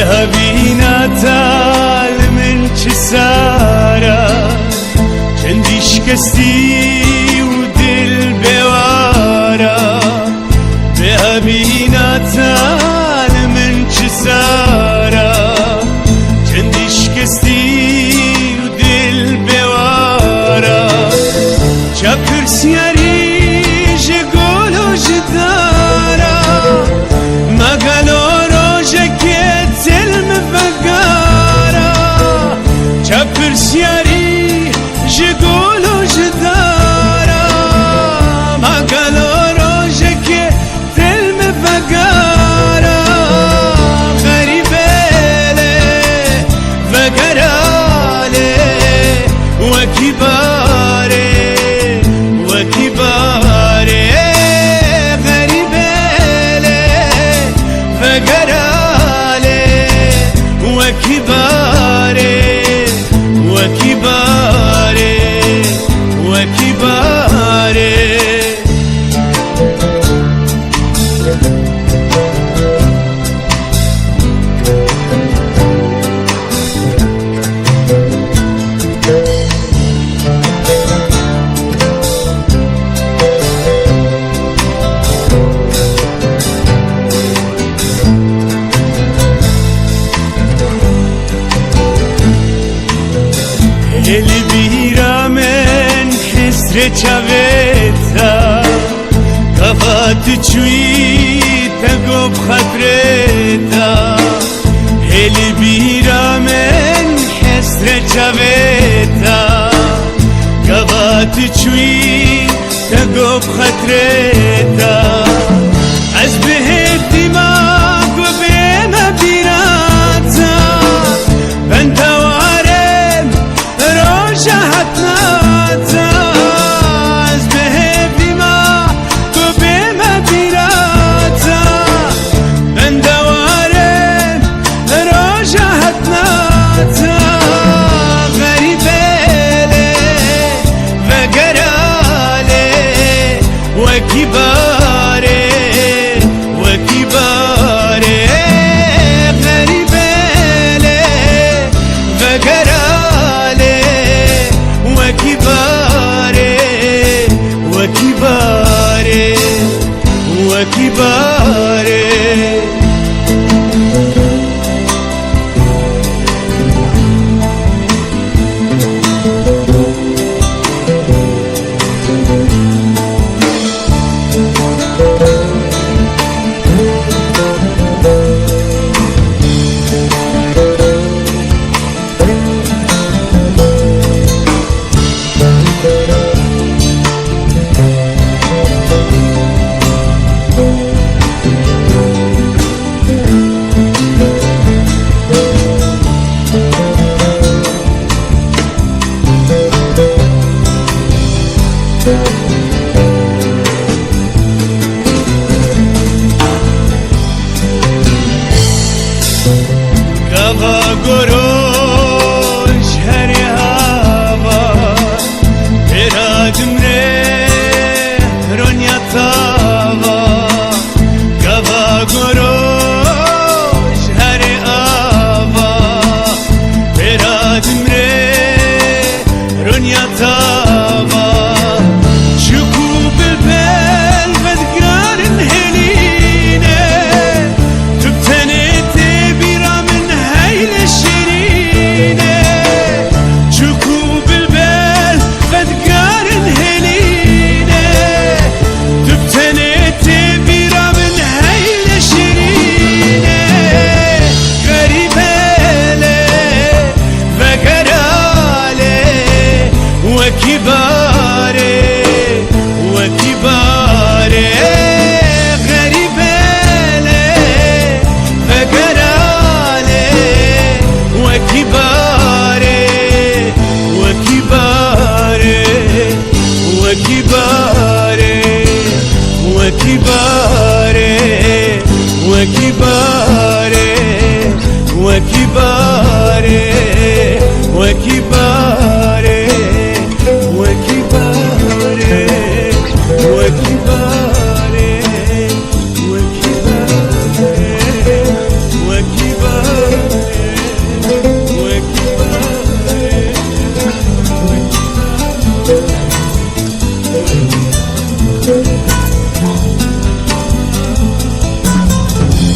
هبینا تال من چه سارا چندیش کسی و دل بوارا به هبینا تال من چه سارا چندیش کسی و دل بوارا چکر سیاری جگولو جدارا مگلو سیاری جگولو جدارا مگلو روژه که دل مفگارا غریبه وگراله وکی باره وکی باره غریبه وگراله وکی باره وکی باره وکی باره دل بیرامن حسر چاویتا کفات چوی تگو بخطرتا دل بیرامن حسر چاویتا کفات چوی تگو بخطرتا از به دماغ و به مبیراتا بنتا وکی باره وکی باره غریبه وگراله وکی باره وکی باره وکی باره